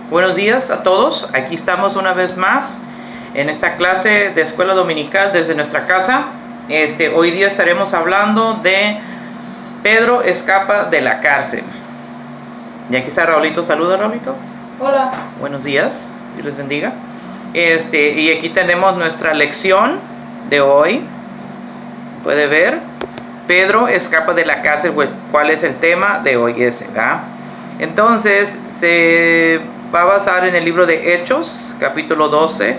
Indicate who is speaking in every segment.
Speaker 1: Buenos días a todos. Aquí estamos una vez más en esta clase de escuela dominical desde nuestra casa. Hoy día estaremos hablando de Pedro escapa de la cárcel. Y aquí está Raulito. Saluda, Raulito.
Speaker 2: Hola.
Speaker 1: Buenos días. Dios les bendiga. Y aquí tenemos nuestra lección de hoy. Puede ver. Pedro escapa de la cárcel. ¿Cuál es el tema de hoy? ¿Verdad? Entonces se va a basar en el libro de Hechos, capítulo 12,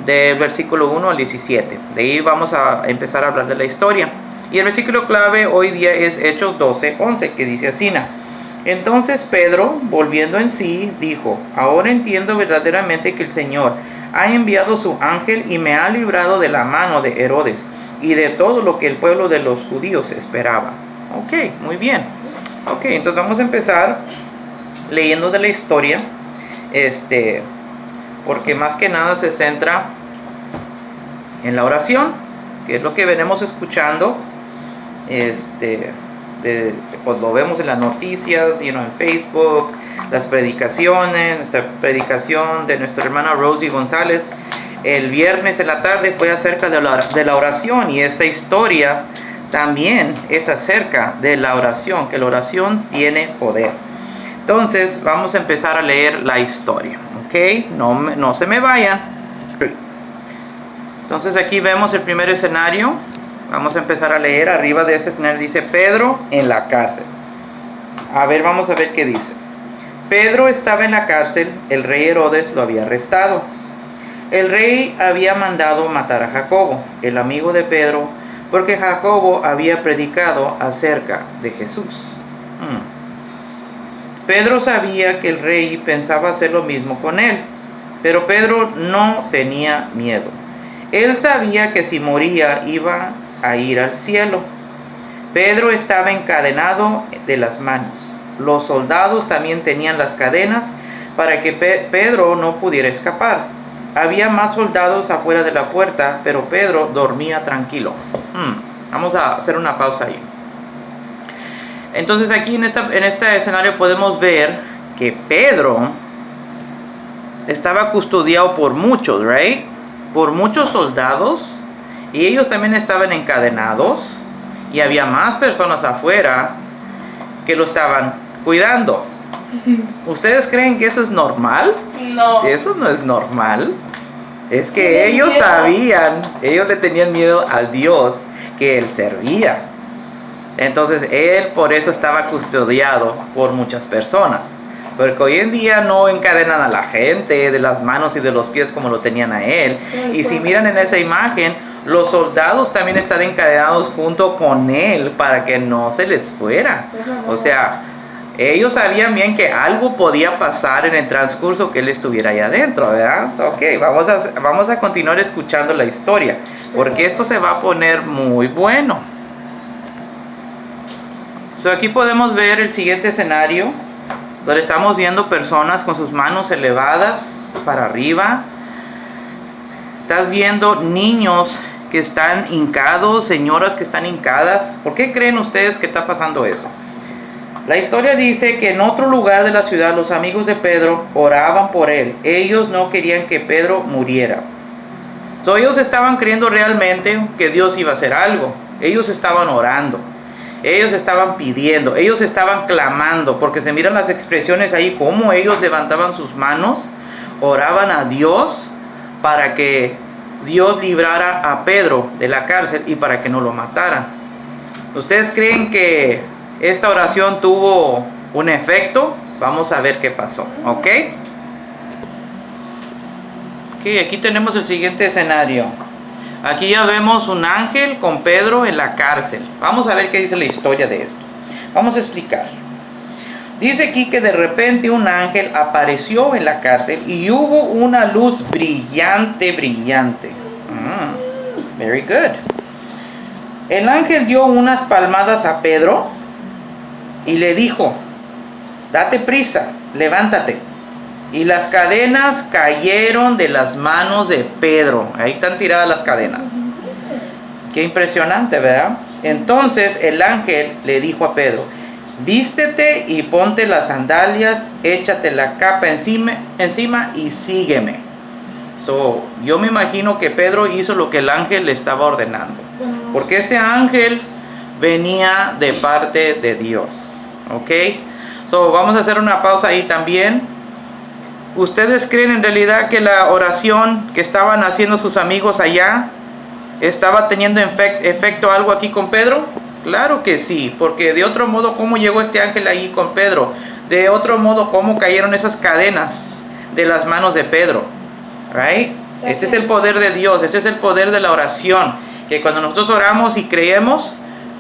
Speaker 1: del versículo 1 al 17. De ahí vamos a empezar a hablar de la historia. Y el versículo clave hoy día es Hechos 12, 11, que dice así: entonces Pedro, volviendo en sí, dijo: ahora entiendo verdaderamente que el Señor ha enviado su ángel y me ha librado de la mano de Herodes y de todo lo que el pueblo de los judíos esperaba. Ok, muy bien. Ok, entonces vamos a empezar leyendo de la historia, porque más que nada se centra en la oración, que es lo que venimos escuchando, pues lo vemos en las noticias, en Facebook, las predicaciones. Nuestra predicación de nuestra hermana Rosie González el viernes en la tarde fue acerca de la oración, y esta historia también es acerca de la oración, que la oración tiene poder. Entonces vamos a empezar a leer la historia, ¿ok? No se me vayan. Entonces aquí vemos el primer escenario. Vamos a empezar a leer. Arriba de este escenario dice Pedro en la cárcel. Vamos a ver qué dice. Pedro estaba en la cárcel. El rey Herodes lo había arrestado. El rey había mandado matar a Jacobo, el amigo de Pedro, porque Jacobo había predicado acerca de Jesús. Pedro sabía que el rey pensaba hacer lo mismo con él, pero Pedro no tenía miedo. Él sabía que si moría iba a ir al cielo. Pedro estaba encadenado de las manos. Los soldados también tenían las cadenas para que Pedro no pudiera escapar. Había más soldados afuera de la puerta, pero Pedro dormía tranquilo. Vamos a hacer una pausa ahí. Entonces aquí en este escenario podemos ver que Pedro estaba custodiado por muchos, ¿right? Por muchos soldados, y ellos también estaban encadenados, y había más personas afuera que lo estaban cuidando. ¿Ustedes creen que eso es normal?
Speaker 2: No.
Speaker 1: Eso no es normal. Es que ellos sabían, ellos le tenían miedo al Dios que él servía. Entonces él por eso estaba custodiado por muchas personas. Porque hoy en día no encadenan a la gente de las manos y de los pies como lo tenían a él. Y si miran en esa imagen, los soldados también están encadenados junto con él para que no se les fuera. O sea, ellos sabían bien que algo podía pasar en el transcurso que él estuviera ahí adentro, ¿verdad? Ok, vamos a continuar escuchando la historia, porque esto se va a poner muy bueno. Aquí podemos ver el siguiente escenario, donde estamos viendo personas con sus manos elevadas para arriba. Estás viendo niños que están hincados, señoras que están hincadas. ¿Por qué creen ustedes que está pasando eso? La historia dice que en otro lugar de la ciudad los amigos de Pedro oraban por él. Ellos no querían que Pedro muriera. Ellos estaban creyendo realmente que Dios iba a hacer algo. Ellos estaban orando. Ellos estaban pidiendo. Ellos estaban clamando. Porque se miran las expresiones ahí, cómo ellos levantaban sus manos, oraban a Dios para que Dios librara a Pedro de la cárcel y para que no lo mataran. ¿Ustedes creen que esta oración tuvo un efecto? Vamos a ver qué pasó, ¿ok? Aquí tenemos el siguiente escenario. Aquí ya vemos un ángel con Pedro en la cárcel. Vamos a ver qué dice la historia de esto. Vamos a explicar. Dice aquí que de repente un ángel apareció en la cárcel y hubo una luz brillante. Very good. El ángel dio unas palmadas a Pedro y le dijo: date prisa, levántate. Y las cadenas cayeron de las manos de Pedro. Ahí están tiradas las cadenas. Qué impresionante, ¿verdad? Entonces el ángel le dijo a Pedro: vístete y ponte las sandalias, échate la capa encima y sígueme. Yo me imagino que Pedro hizo lo que el ángel le estaba ordenando, porque este ángel venía de parte de Dios. ¿Ok? Vamos a hacer una pausa ahí también. ¿Ustedes creen en realidad que la oración que estaban haciendo sus amigos allá estaba teniendo efecto algo aquí con Pedro? Claro que sí, porque de otro modo, ¿cómo llegó este ángel ahí con Pedro? De otro modo, ¿cómo cayeron esas cadenas de las manos de Pedro? Right? Este es el poder de Dios, este es el poder de la oración, que cuando nosotros oramos y creemos,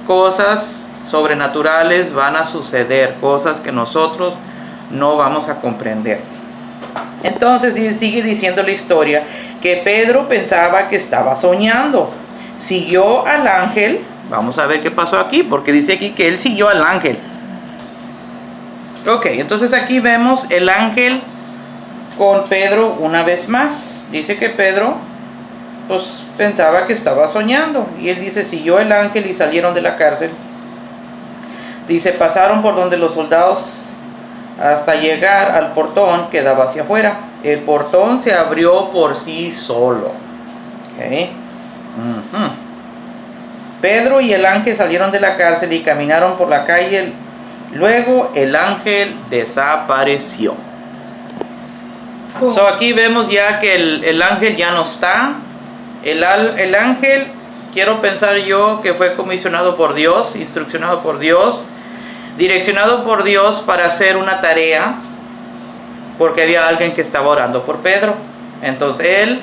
Speaker 1: cosas sobrenaturales van a suceder, cosas que nosotros no vamos a comprender. Entonces sigue diciendo la historia que Pedro pensaba que estaba soñando. Siguió al ángel. Vamos a ver qué pasó aquí, porque dice aquí que él siguió al ángel. Ok, entonces aquí vemos el ángel con Pedro una vez más. Dice que Pedro pues pensaba que estaba soñando. Y él dice, siguió el ángel y salieron de la cárcel. Dice, pasaron por donde los soldados hasta llegar al portón que daba hacia afuera. El portón se abrió por sí solo. Okay. Pedro y el ángel salieron de la cárcel y caminaron por la calle. Luego el ángel desapareció. Aquí vemos ya que el ángel ya no está. El ángel, quiero pensar yo que fue comisionado por Dios, instruccionado por Dios, direccionado por Dios para hacer una tarea, porque había alguien que estaba orando por Pedro. Entonces él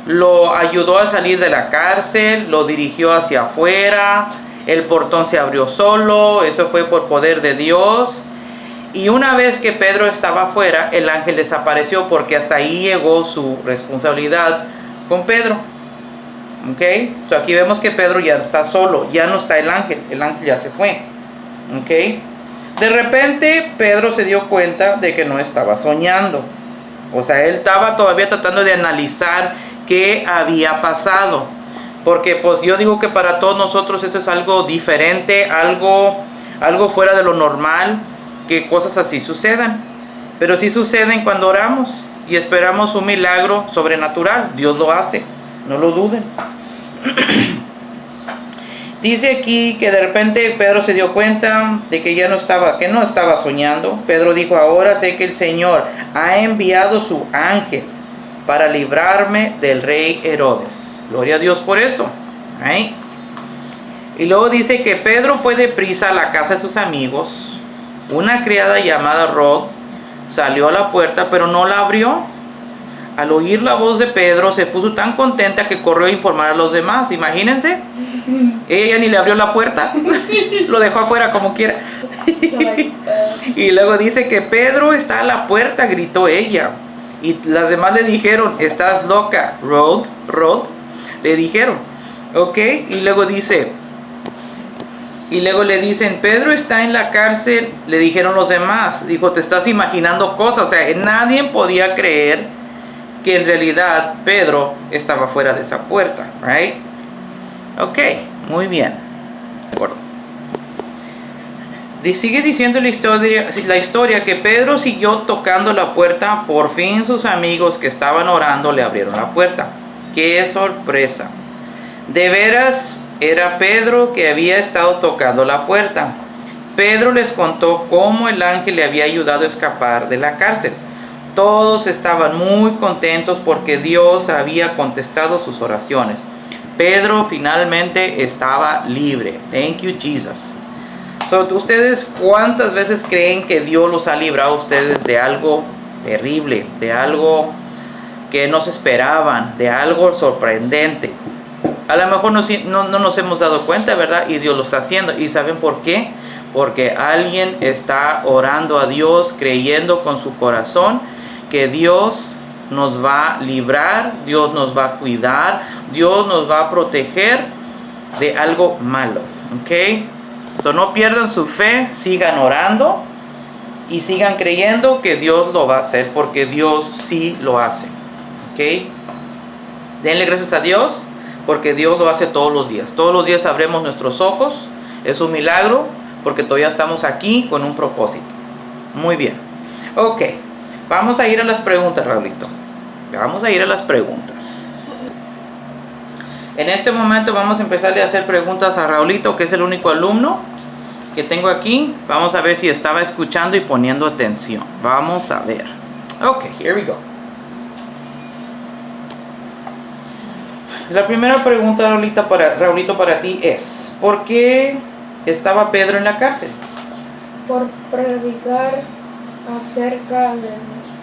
Speaker 1: lo ayudó a salir de la cárcel, lo dirigió hacia afuera, el portón se abrió solo, eso fue por poder de Dios. Y una vez que Pedro estaba afuera, el ángel desapareció, porque hasta ahí llegó su responsabilidad con Pedro. Ok, aquí vemos que Pedro ya está solo, ya no está el ángel ya se fue. Ok, de repente Pedro se dio cuenta de que no estaba soñando. O sea, él estaba todavía tratando de analizar qué había pasado, porque pues yo digo que para todos nosotros eso es algo diferente, algo fuera de lo normal, que cosas así sucedan. Pero sí suceden cuando oramos y esperamos un milagro sobrenatural. Dios lo hace, no lo duden. Dice aquí que de repente Pedro se dio cuenta de que no estaba soñando. Pedro dijo, ahora sé que el Señor ha enviado su ángel para librarme del rey Herodes. Gloria a Dios por eso. ¿Eh? Y luego dice que Pedro fue deprisa a la casa de sus amigos. Una criada llamada Rod salió a la puerta, pero no la abrió. Al oír la voz de Pedro, se puso tan contenta que corrió a informar a los demás. Imagínense. Ella ni le abrió la puerta. Lo dejó afuera como quiera. Y luego dice que Pedro está a la puerta, gritó ella. Y las demás le dijeron, estás loca, Rod. Le dijeron. Ok. Y luego le dicen, Pedro está en la cárcel. Le dijeron los demás. Dijo, te estás imaginando cosas. O sea, nadie podía creer que en realidad Pedro estaba fuera de esa puerta, right? Ok, muy bien. De acuerdo. Sigue diciendo la historia que Pedro siguió tocando la puerta. Por fin sus amigos que estaban orando le abrieron la puerta. ¡Qué sorpresa! De veras era Pedro que había estado tocando la puerta. Pedro les contó cómo el ángel le había ayudado a escapar de la cárcel. Todos estaban muy contentos porque Dios había contestado sus oraciones. Pedro finalmente estaba libre. Thank you, Jesus. ¿Ustedes cuántas veces creen que Dios los ha librado a ustedes de algo terrible, de algo que no se esperaban, de algo sorprendente? A lo mejor no nos hemos dado cuenta, ¿verdad? Y Dios lo está haciendo. ¿Y saben por qué? Porque alguien está orando a Dios, creyendo con su corazón que Dios nos va a librar, Dios nos va a cuidar, Dios nos va a proteger de algo malo. ¿Ok? No pierdan su fe, sigan orando y sigan creyendo que Dios lo va a hacer, porque Dios sí lo hace. ¿Ok? Denle gracias a Dios, porque Dios lo hace todos los días. Todos los días abrimos nuestros ojos, es un milagro, porque todavía estamos aquí con un propósito. Muy bien. Ok, vamos a ir a las preguntas, Raulito. Vamos a ir a las preguntas. En este momento vamos a empezarle a hacer preguntas a Raulito, que es el único alumno que tengo aquí. Vamos a ver si estaba escuchando y poniendo atención. Vamos a ver. Ok, here we go. La primera pregunta, Raulito, para ti es: ¿por qué estaba Pedro en la cárcel?
Speaker 2: Por predicar acerca de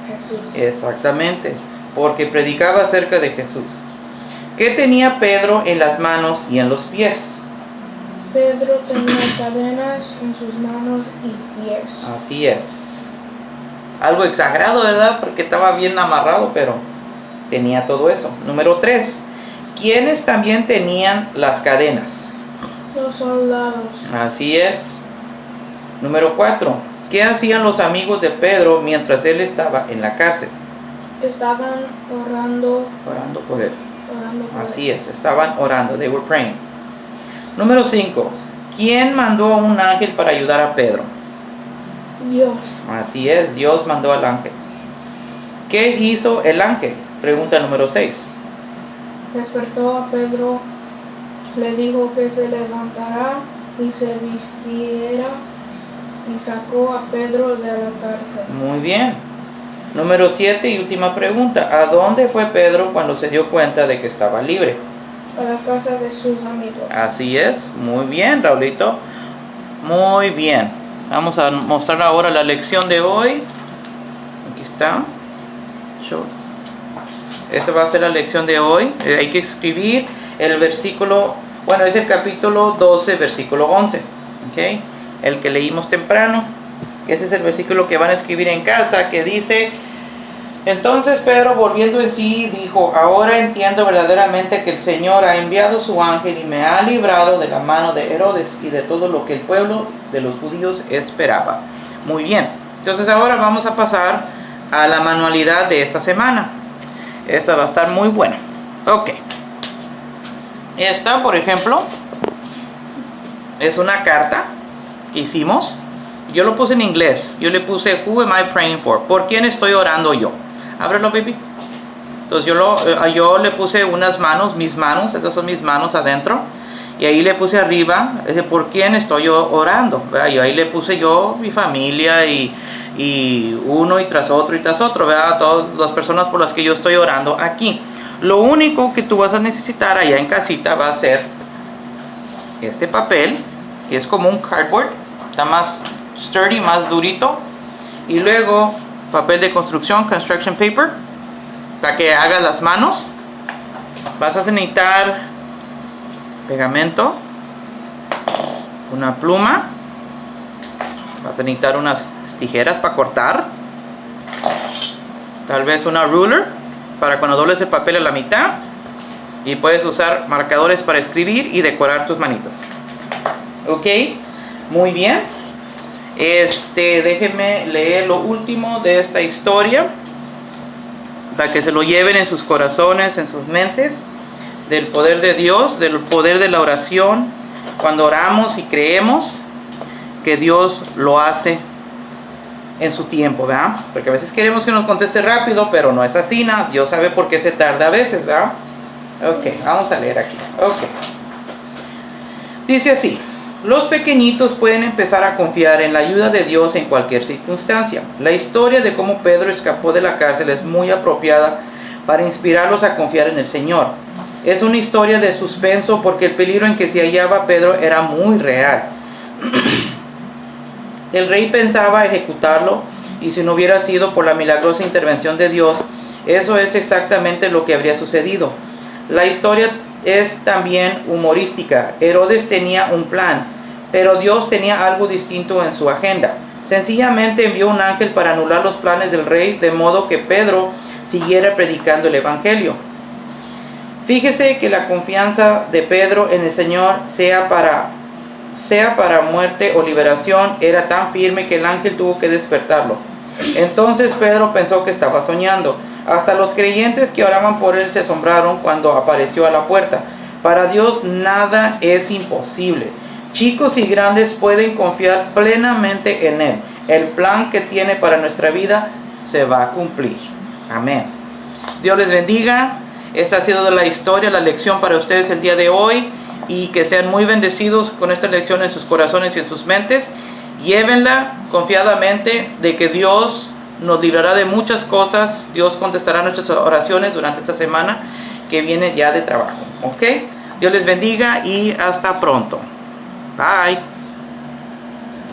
Speaker 2: Jesús.
Speaker 1: Exactamente, porque predicaba acerca de Jesús. ¿Qué tenía Pedro en las manos y en los pies?
Speaker 2: Pedro tenía cadenas en sus manos y pies.
Speaker 1: Así es. Algo exagerado, ¿verdad? Porque estaba bien amarrado, pero tenía todo eso. Número 3. ¿Quiénes también tenían las cadenas?
Speaker 2: Los soldados.
Speaker 1: Así es. Número 4. ¿Qué hacían los amigos de Pedro mientras él estaba en la cárcel?
Speaker 2: Estaban orando.
Speaker 1: Orando por él.
Speaker 2: Orando por
Speaker 1: Así es, estaban orando. They were praying. Número 5. ¿Quién mandó a un ángel para ayudar a Pedro?
Speaker 2: Dios.
Speaker 1: Así es, Dios mandó al ángel. ¿Qué hizo el ángel? Pregunta número 6.
Speaker 2: Despertó a Pedro, le dijo que se levantara y se vistiera y sacó a Pedro de la cárcel.
Speaker 1: Muy bien. Número 7 y última pregunta. ¿A dónde fue Pedro cuando se dio cuenta de que estaba libre?
Speaker 2: A la casa de sus amigos.
Speaker 1: Así es. Muy bien, Raulito. Muy bien. Vamos a mostrar ahora la lección de hoy. Aquí está. Show. Esta va a ser la lección de hoy. Hay que escribir el versículo, bueno, es el capítulo 12, versículo 11. ¿Ok? El que leímos temprano. Ese es el versículo que van a escribir en casa, que dice: entonces Pedro, volviendo en sí, dijo: ahora entiendo verdaderamente que el Señor ha enviado su ángel y me ha librado de la mano de Herodes y de todo lo que el pueblo de los judíos esperaba. Muy bien. Entonces ahora vamos a pasar a la manualidad de esta semana. Esta va a estar muy buena. Ok. Esta, por ejemplo, es una carta que hicimos. Yo lo puse en inglés. Yo le puse: Who am I praying for? ¿Por quién estoy orando yo? Ábrelo, baby. Entonces yo le puse unas manos, mis manos. Estas son mis manos adentro. Y ahí le puse arriba: ¿por quién estoy yo orando? ¿Verdad? Y ahí le puse yo, mi familia y uno y tras otro, ¿verdad? Todas las personas por las que yo estoy orando aquí. Lo único que tú vas a necesitar allá en casita va a ser este papel, que es como un cardboard. Está más sturdy, más durito. Y luego papel de construcción, construction paper, para que hagas las manos. Vas a necesitar pegamento, una pluma, vas a necesitar unas tijeras para cortar, tal vez una ruler para cuando dobles el papel a la mitad, y puedes usar marcadores para escribir y decorar tus manitas. Ok, muy bien. Déjenme leer lo último de esta historia para que se lo lleven en sus corazones, en sus mentes, del poder de Dios, del poder de la oración. Cuando oramos y creemos que Dios lo hace en su tiempo, ¿verdad? Porque a veces queremos que nos conteste rápido, pero no es así, ¿no? Dios sabe por qué se tarda a veces, ¿verdad? Ok, vamos a leer aquí. Ok. Dice así: los pequeñitos pueden empezar a confiar en la ayuda de Dios en cualquier circunstancia. La historia de cómo Pedro escapó de la cárcel es muy apropiada para inspirarlos a confiar en el Señor. Es una historia de suspenso porque el peligro en que se hallaba Pedro era muy real. El rey pensaba ejecutarlo, y si no hubiera sido por la milagrosa intervención de Dios, eso es exactamente lo que habría sucedido. La historia es también humorística. Herodes tenía un plan, pero Dios tenía algo distinto en su agenda. Sencillamente envió un ángel para anular los planes del rey, de modo que Pedro siguiera predicando el evangelio. Fíjese que la confianza de Pedro en el Señor, sea para muerte o liberación, era tan firme que el ángel tuvo que despertarlo. Entonces Pedro pensó que estaba soñando. Hasta los creyentes que oraban por él se asombraron cuando apareció a la puerta. Para Dios nada es imposible. Chicos y grandes pueden confiar plenamente en Él. El plan que tiene para nuestra vida se va a cumplir. Amén. Dios les bendiga. Esta ha sido la historia, la lección para ustedes el día de hoy. Y que sean muy bendecidos con esta lección en sus corazones y en sus mentes. Llévenla confiadamente de que Dios nos librará de muchas cosas. Dios contestará nuestras oraciones durante esta semana que viene ya de trabajo. ¿Ok? Dios les bendiga y hasta pronto. Bye.